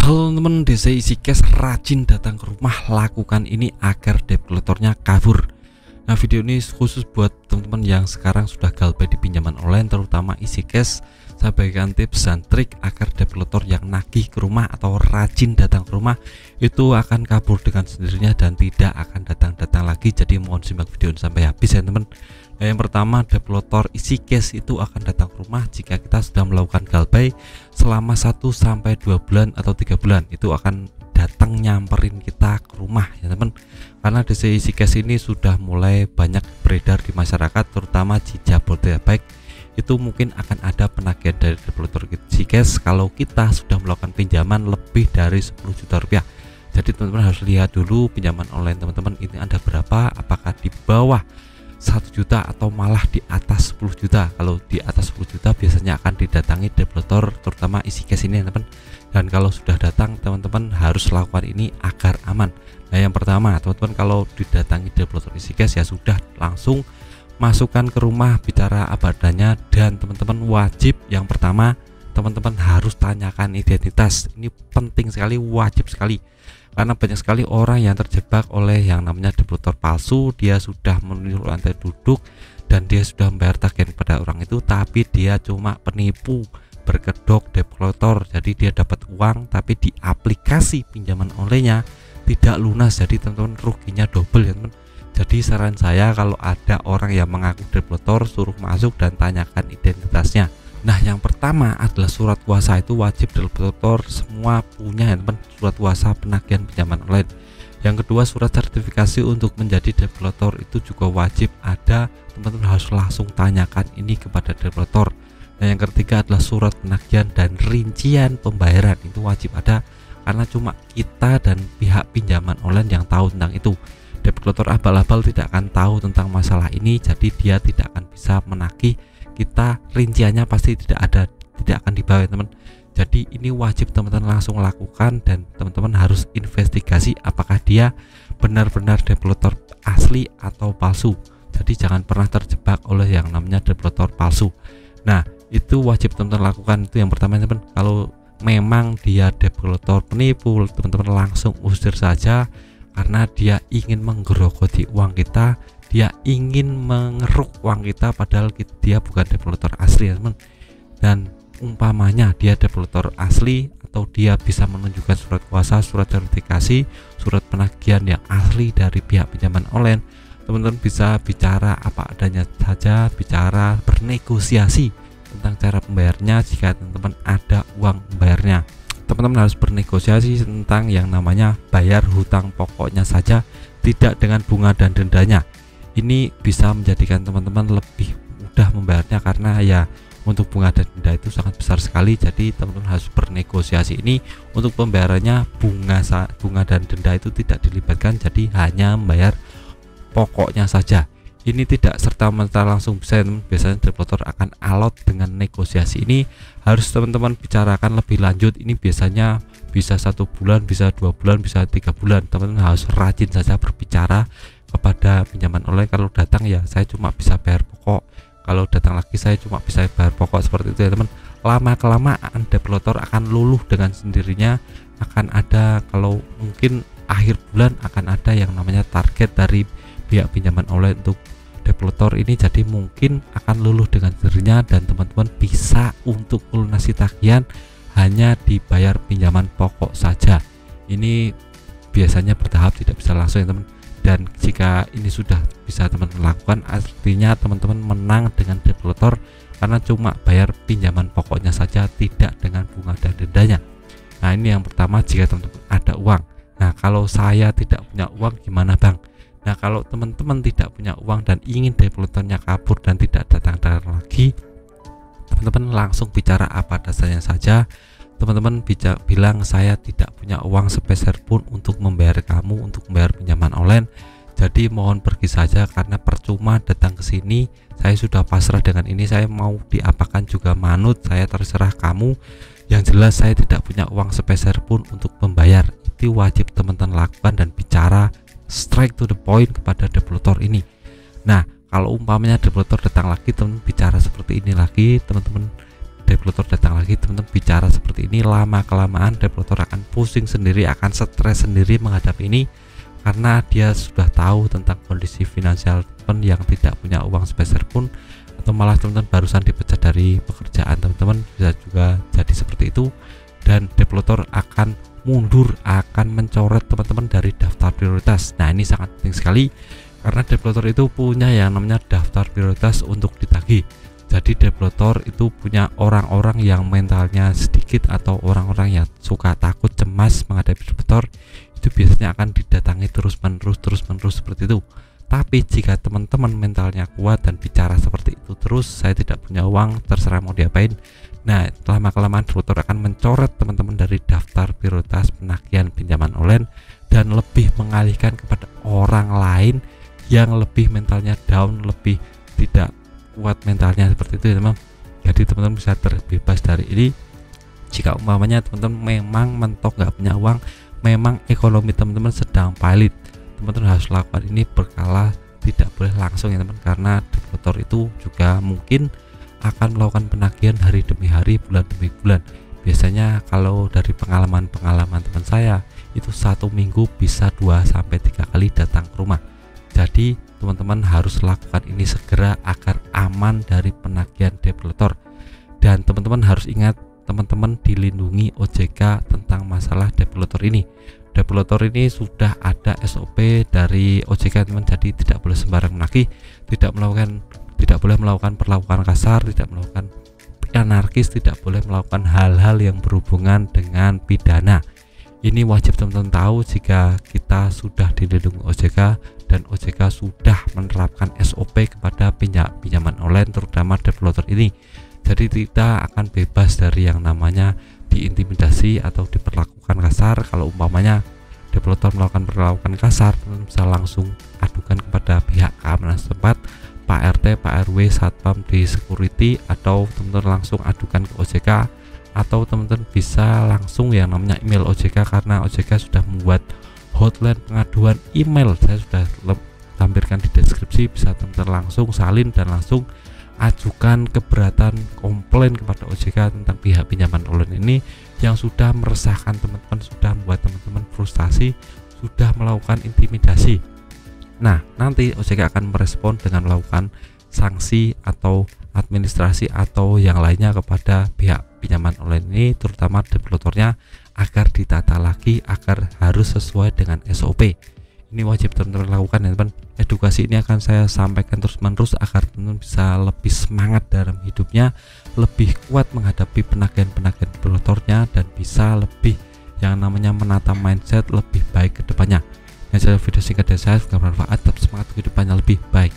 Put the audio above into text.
Halo teman-teman, DC Easy Cash rajin datang ke rumah, lakukan ini agar debt collectornya kabur. Nah, video ini khusus buat teman-teman yang sekarang sudah galbay di pinjaman online, terutama Easy Cash. Saya bagikan tips dan trik agar debt collector yang nagih ke rumah atau rajin datang ke rumah itu akan kabur dengan sendirinya dan tidak akan datang-datang lagi. Jadi mohon simak video ini sampai habis ya teman. Nah, yang pertama, debt collector Easy Cash itu akan datang ke rumah jika kita sudah melakukan galbay selama 1 sampai 2 bulan atau 3 bulan. Itu akan datang nyamperin kita ke rumah ya teman, karena DC Easy Cash ini sudah mulai banyak beredar di masyarakat, terutama di Jabodetabek. Itu mungkin akan ada penagihan dari debt collector Easy Cash kalau kita sudah melakukan pinjaman lebih dari 10 juta rupiah. Jadi teman-teman harus lihat dulu pinjaman online teman-teman ini ada berapa, apakah di bawah 1 juta atau malah di atas 10 juta. Kalau di atas 10 juta biasanya akan didatangi debt collector terutama Easy Cash ini teman. Dan kalau sudah datang, teman-teman harus lakukan ini agar aman. Nah, yang pertama teman-teman, kalau didatangi debt collector Easy Cash ya sudah langsung masukkan ke rumah, bicara apa adanya, dan teman-teman wajib yang pertama teman-teman harus tanyakan identitas. Ini penting sekali, wajib sekali, karena banyak sekali orang yang terjebak oleh yang namanya debt collector palsu. Dia sudah menunjuk lantai duduk dan dia sudah membayar tagihan kepada orang itu, tapi dia cuma penipu, berkedok debt collector. Jadi dia dapat uang tapi di aplikasi pinjaman online-nya tidak lunas, jadi teman-teman ruginya double ya teman. Jadi saran saya, kalau ada orang yang mengaku debt collector, suruh masuk dan tanyakan identitasnya. Nah, yang pertama adalah surat kuasa. Itu wajib debt collector semua punya ya teman, surat kuasa penagihan pinjaman online. Yang kedua, surat sertifikasi untuk menjadi debt collector itu juga wajib ada. Teman-teman harus langsung tanyakan ini kepada debt collector. Nah, yang ketiga adalah surat penagihan dan rincian pembayaran. Itu wajib ada, karena cuma kita dan pihak pinjaman online yang tahu tentang itu. Debt collector abal-abal tidak akan tahu tentang masalah ini, jadi dia tidak akan bisa menagih kita. Rinciannya pasti tidak ada, tidak akan dibawa teman. Jadi ini wajib teman-teman langsung lakukan, dan teman-teman harus investigasi apakah dia benar-benar debt collector asli atau palsu. Jadi jangan pernah terjebak oleh yang namanya debt collector palsu. Nah, itu wajib teman-teman lakukan. Itu yang pertama teman. Kalau memang dia debt collector penipu, teman-teman langsung usir saja, karena dia ingin menggerogoti uang kita, dia ingin mengeruk uang kita, padahal dia bukan debt collector asli ya teman. Dan umpamanya dia debt collector asli, atau dia bisa menunjukkan surat kuasa, surat sertifikasi, surat penagihan yang asli dari pihak pinjaman online, teman-teman bisa bicara apa adanya saja, bicara bernegosiasi tentang cara pembayarnya. Jika teman-teman ada uang membayarnya, teman-teman harus bernegosiasi tentang yang namanya bayar hutang pokoknya saja, tidak dengan bunga dan dendanya. Ini bisa menjadikan teman-teman lebih mudah membayarnya, karena ya untuk bunga dan denda itu sangat besar sekali. Jadi teman-teman harus bernegosiasi ini. Untuk pembayarannya bunga dan denda itu tidak dilibatkan, jadi hanya membayar pokoknya saja. Ini tidak serta-merta langsung bisa teman. Biasanya debt collector akan alot dengan negosiasi. Ini harus teman-teman bicarakan lebih lanjut. Ini biasanya bisa 1 bulan, bisa 2 bulan, bisa 3 bulan. Teman-teman harus rajin saja berbicara kepada pinjaman online. Kalau datang ya saya cuma bisa bayar pokok, kalau datang lagi saya cuma bisa bayar pokok, seperti itu ya teman. Lama kelamaan debt collector akan luluh dengan sendirinya. Akan ada, kalau mungkin akhir bulan akan ada yang namanya target dari pihak pinjaman online untuk debt collector ini. Jadi mungkin akan luluh dengan sendirinya, dan teman-teman bisa untuk melunasi tagihan hanya dibayar pinjaman pokok saja. Ini biasanya bertahap, tidak bisa langsung ya teman. Dan jika ini sudah bisa teman-teman lakukan, artinya teman-teman menang dengan debt collector, karena cuma bayar pinjaman pokoknya saja, tidak dengan bunga dan dendanya. Nah, ini yang pertama jika teman-teman ada uang. Nah, kalau saya tidak punya uang gimana bang? Nah, kalau teman-teman tidak punya uang dan ingin debt collectornya kabur dan tidak datang-datang lagi, teman-teman langsung bicara apa dasarnya saja. Teman-teman bilang saya tidak punya uang sepeser pun untuk membayar kamu, untuk membayar pinjaman online. Jadi mohon pergi saja, karena percuma datang ke sini. Saya sudah pasrah dengan ini, saya mau diapakan juga manut, saya terserah kamu. Yang jelas saya tidak punya uang sepeser pun untuk membayar. Itu wajib teman-teman lakukan dan bicara straight to the point kepada debt collector ini. Nah, kalau umpamanya debt collector datang lagi, teman bicara seperti ini lagi, teman-teman debt collector datang lagi, teman-teman bicara seperti ini, lama kelamaan debt collector akan pusing sendiri, akan stres sendiri menghadapi ini, karena dia sudah tahu tentang kondisi finansial teman yang tidak punya uang sepeser pun, atau malah teman-teman barusan dipecat dari pekerjaan, teman-teman bisa juga jadi seperti itu. Dan debt collector akan mundur, akan mencoret teman-teman dari daftar prioritas. Nah, ini sangat penting sekali karena debt collector itu punya yang namanya daftar prioritas untuk ditagih. Jadi debt collector itu punya orang-orang yang mentalnya sedikit atau orang-orang yang suka takut, cemas menghadapi debt collector, itu biasanya akan didatangi terus-menerus seperti itu. Tapi jika teman-teman mentalnya kuat dan bicara seperti itu terus, saya tidak punya uang, terserah mau diapain. Nah, lama-kelamaan debt collector akan mencoret teman-teman dari daftar prioritas penagihan pinjaman online dan lebih mengalihkan kepada orang lain yang lebih mentalnya down, lebih tidak kuat mentalnya seperti itu ya teman. Jadi teman-teman bisa terbebas dari ini jika umpamanya teman-teman memang mentok nggak punya uang, memang ekonomi teman-teman sedang pailit. Teman-teman harus lakukan ini berkala, tidak boleh langsung ya teman, karena debt collector itu juga mungkin akan melakukan penagihan hari demi hari, bulan demi bulan. Biasanya kalau dari pengalaman teman saya itu 1 minggu bisa 2-3 kali datang ke rumah. Jadi teman-teman harus lakukan ini segera agar aman dari penagihan debt collector. Dan teman-teman harus ingat, teman-teman dilindungi OJK tentang masalah debt collector ini. Debt collector ini sudah ada SOP dari OJK teman, jadi tidak boleh sembarang menagih, tidak boleh melakukan perlakuan kasar, tidak melakukan anarkis, tidak boleh melakukan hal-hal yang berhubungan dengan pidana. Ini wajib teman-teman tahu jika kita sudah dilindungi OJK dan OJK sudah menerapkan SOP kepada pinjaman online, terutama debt collector ini. Jadi tidak akan bebas dari yang namanya diintimidasi atau diperlakukan kasar. Kalau umpamanya debt collector melakukan perlakuan kasar, teman-teman bisa langsung adukan kepada pihak keamanan setempat, Pak RT, Pak RW, Satpam di security, atau teman-teman langsung adukan ke OJK, atau teman-teman bisa langsung yang namanya email OJK, karena OJK sudah membuat hotline pengaduan email. Saya sudah tampilkan di deskripsi, bisa teman-teman langsung salin dan langsung ajukan keberatan komplain kepada OJK tentang pihak pinjaman online ini yang sudah meresahkan teman-teman, sudah membuat teman-teman frustasi, sudah melakukan intimidasi. Nah, nanti OJK akan merespon dengan melakukan sanksi atau administrasi atau yang lainnya kepada pihak pinjaman online ini, terutama debt collectornya, agar ditata lagi, agar harus sesuai dengan SOP. Ini wajib teman-teman lakukan ya teman. Edukasi ini akan saya sampaikan terus-menerus agar teman-teman bisa lebih semangat dalam hidupnya, lebih kuat menghadapi penagihan-penagihan debt collectornya, dan bisa lebih yang namanya menata mindset lebih baik ke depannya. Yang saya video singkat dari saya, semoga bermanfaat, tetap semangat kehidupannya lebih baik.